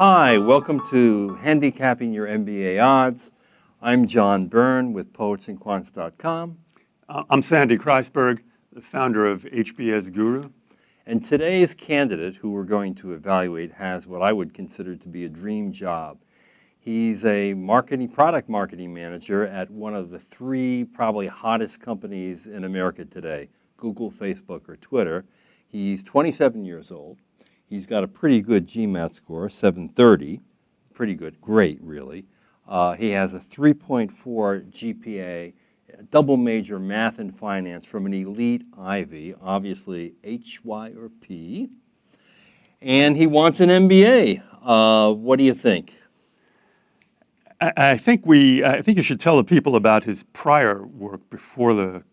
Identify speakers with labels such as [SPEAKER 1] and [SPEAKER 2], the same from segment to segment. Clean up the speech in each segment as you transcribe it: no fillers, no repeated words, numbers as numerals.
[SPEAKER 1] Hi, welcome to Handicapping Your MBA Odds. I'm John Byrne with poetsandquants.com.
[SPEAKER 2] I'm Sandy Kreisberg, the founder of HBS Guru.
[SPEAKER 1] And today's candidate, who we're going to evaluate, has what I would consider to be a dream job. He's a product marketing manager at one of the three probably hottest companies in America today, Google, Facebook, or Twitter. He's 27 years old. He's got a pretty good GMAT score, 730. Pretty good, great, really. He has a 3.4 GPA, double major math and finance from an elite Ivy, obviously H, Y, or P. And he wants an MBA. What do you think?
[SPEAKER 2] I think you should tell the people about his prior work before the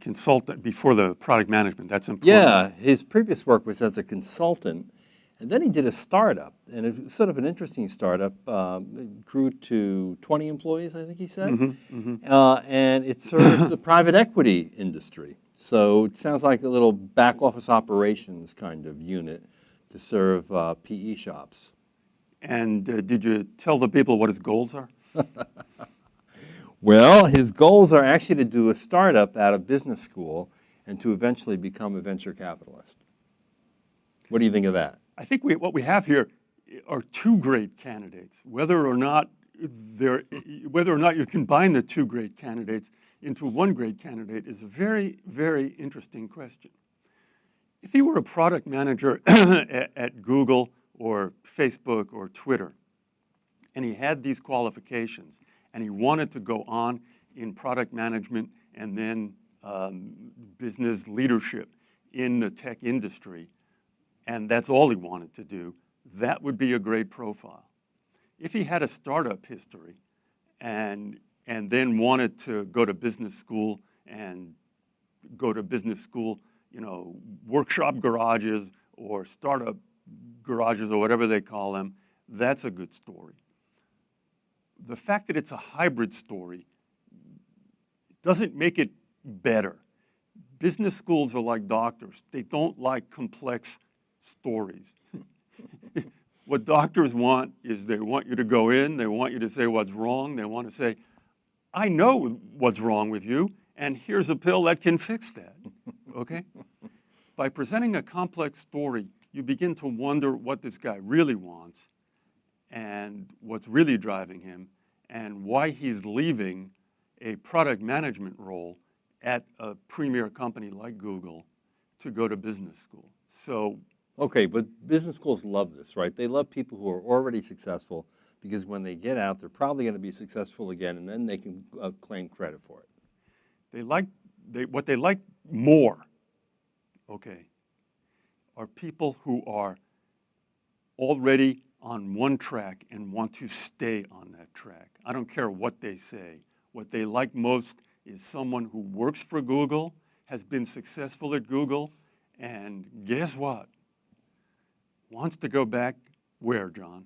[SPEAKER 2] consultant, before the product management. That's important.
[SPEAKER 1] Yeah, his previous work was as a consultant, and then he did a startup, and it was sort of an interesting startup. It grew to 20 employees, I think he said, and it served the private equity industry. So it sounds like a little back office operations kind of unit to serve PE shops.
[SPEAKER 2] And did you tell the people what his goals are?
[SPEAKER 1] Well, his goals are actually to do a startup out of business school and to eventually become a venture capitalist. What do you think of that?
[SPEAKER 2] I think what we have here are two great candidates. Whether or not you combine the two great candidates into one great candidate is a very, very interesting question. If he were a product manager at Google or Facebook or Twitter, and he had these qualifications, and he wanted to go on in product management and then business leadership in the tech industry, and that's all he wanted to do, that would be a great profile. If he had a startup history and then wanted to go to business school, workshop garages or startup garages or whatever they call them, that's a good story. The fact that it's a hybrid story doesn't make it better. Business schools are like doctors. They don't like complex stories. What doctors want is they want you to go in, they want you to say what's wrong, they want to say, I know what's wrong with you, and here's a pill that can fix that, okay? By presenting a complex story, you begin to wonder what this guy really wants and what's really driving him and why he's leaving a product management role at a premier company like Google to go to business school. So,
[SPEAKER 1] okay, but business schools love this, right? They love people who are already successful because when they get out, they're probably going to be successful again, and then they can claim credit for it.
[SPEAKER 2] What they like more, okay, are people who are already on one track and want to stay on that track. I don't care what they say. What they like most is someone who works for Google, has been successful at Google, and guess what? Wants to go back where, John?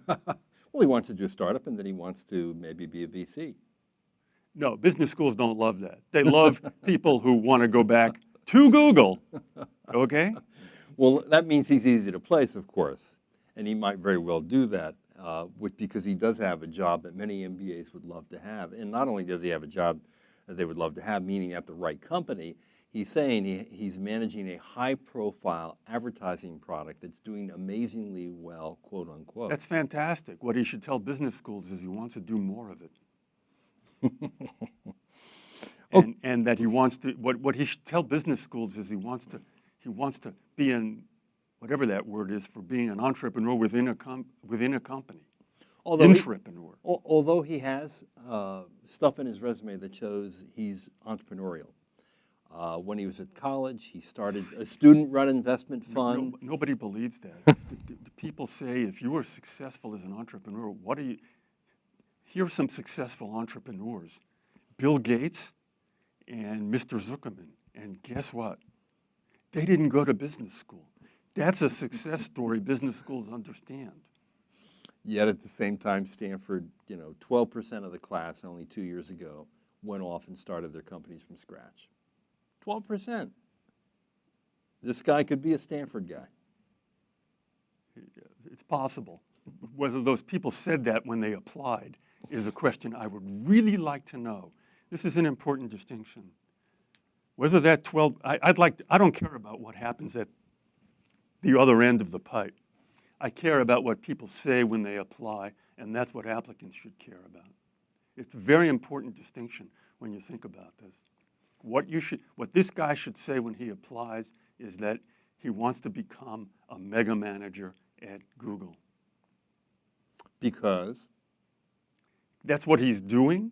[SPEAKER 1] Well, he wants to do a startup, and then he wants to maybe be a VC.
[SPEAKER 2] No, business schools don't love that. They love people who want to go back to Google, okay?
[SPEAKER 1] Well, that means he's easy to place, of course, and he might very well do that because he does have a job that many MBAs would love to have. And not only does he have a job that they would love to have, meaning at the right company, he's saying he's managing a high-profile advertising product that's doing amazingly well, quote unquote.
[SPEAKER 2] That's fantastic. What he should tell business schools is he wants to do more of it. And that he wants to, what he should tell business schools is he wants to be whatever that word is for being an entrepreneur within a company.
[SPEAKER 1] Although he has stuff in his resume that shows he's entrepreneurial. When he was at college, he started a student-run investment fund.
[SPEAKER 2] Nobody believes that. People say if you are successful as an entrepreneur, here's some successful entrepreneurs. Bill Gates and Mr. Zuckerman. And guess what? They didn't go to business school. That's a success story business schools understand.
[SPEAKER 1] Yet at the same time, Stanford, 12% of the class only 2 years ago went off and started their companies from scratch. 12%. This guy could be a Stanford guy.
[SPEAKER 2] It's possible. Whether those people said that when they applied is a question I would really like to know. This is an important distinction. Whether that 12, I don't care about what happens at the other end of the pipe. I care about what people say when they apply, and that's what applicants should care about. It's a very important distinction when you think about this. What this guy should say when he applies is that he wants to become a mega manager at Google.
[SPEAKER 1] Because?
[SPEAKER 2] That's what he's doing.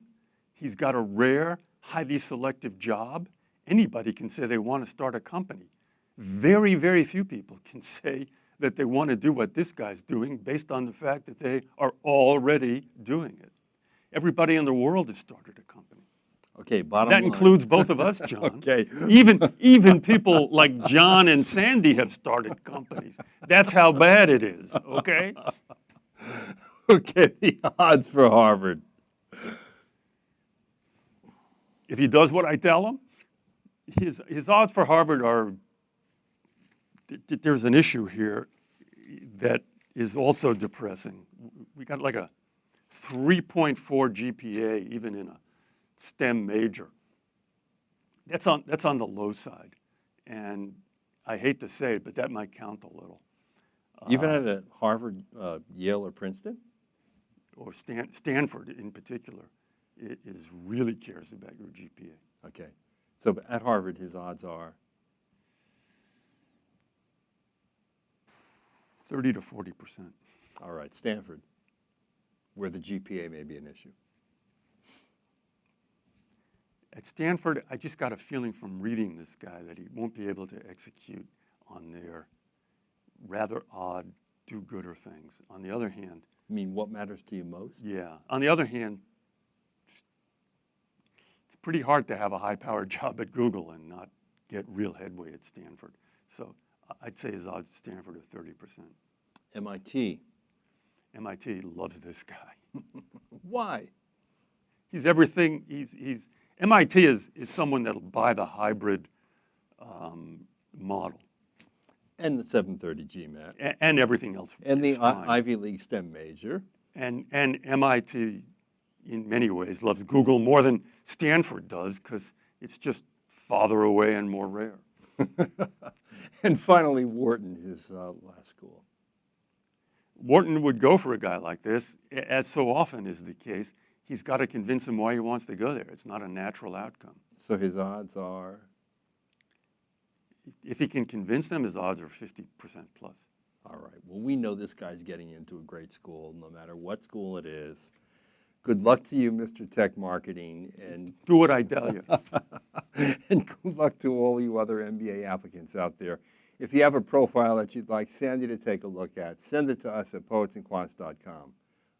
[SPEAKER 2] He's got a rare, highly selective job. Anybody can say they want to start a company. Very, very few people can say that they want to do what this guy's doing based on the fact that they are already doing it. Everybody in the world has started a company.
[SPEAKER 1] Okay, bottom
[SPEAKER 2] That
[SPEAKER 1] line.
[SPEAKER 2] includes both of us, John.
[SPEAKER 1] Okay.
[SPEAKER 2] Even people like John and Sandy have started companies. That's how bad it is, okay?
[SPEAKER 1] Okay, the odds for Harvard.
[SPEAKER 2] If he does what I tell him, his odds for Harvard are, there's an issue here that is also depressing. We got like a 3.4 GPA even in a STEM major. That's on the low side. And I hate to say it, but that might count a little.
[SPEAKER 1] Even at Harvard, Yale, or Princeton?
[SPEAKER 2] Or Stanford in particular, really cares about your GPA.
[SPEAKER 1] Okay. So at Harvard, his odds are?
[SPEAKER 2] 30 to 40%.
[SPEAKER 1] All right, Stanford, where the GPA may be an issue.
[SPEAKER 2] At Stanford, I just got a feeling from reading this guy that he won't be able to execute on their rather odd do-gooder things. On the other hand,
[SPEAKER 1] I mean, what matters to you most?
[SPEAKER 2] yeah. On the other hand, it's pretty hard to have a high-powered job at Google and not get real headway at Stanford. So I'd say his odds at Stanford are 30%.
[SPEAKER 1] MIT.
[SPEAKER 2] MIT loves this guy.
[SPEAKER 1] Why?
[SPEAKER 2] He's everything. MIT is someone that'll buy the hybrid model.
[SPEAKER 1] And the 730 GMAT.
[SPEAKER 2] And everything else.
[SPEAKER 1] And the
[SPEAKER 2] is fine.
[SPEAKER 1] Ivy League STEM major.
[SPEAKER 2] And MIT, in many ways, loves Google more than Stanford does because it's just farther away and more rare.
[SPEAKER 1] And finally, Wharton, his last school.
[SPEAKER 2] Wharton would go for a guy like this, as so often is the case. He's got to convince him why he wants to go there. It's not a natural outcome.
[SPEAKER 1] So his odds are?
[SPEAKER 2] If he can convince them, his odds are 50% plus.
[SPEAKER 1] All right. Well, we know this guy's getting into a great school, no matter what school it is. Good luck to you, Mr. Tech Marketing, and
[SPEAKER 2] Do what I tell you.
[SPEAKER 1] and good luck to all you other MBA applicants out there. If you have a profile that you'd like Sandy to take a look at, send it to us at poetsandquants.com.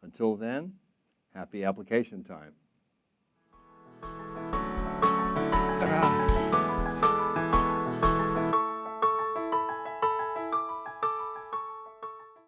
[SPEAKER 1] Until then, happy application time.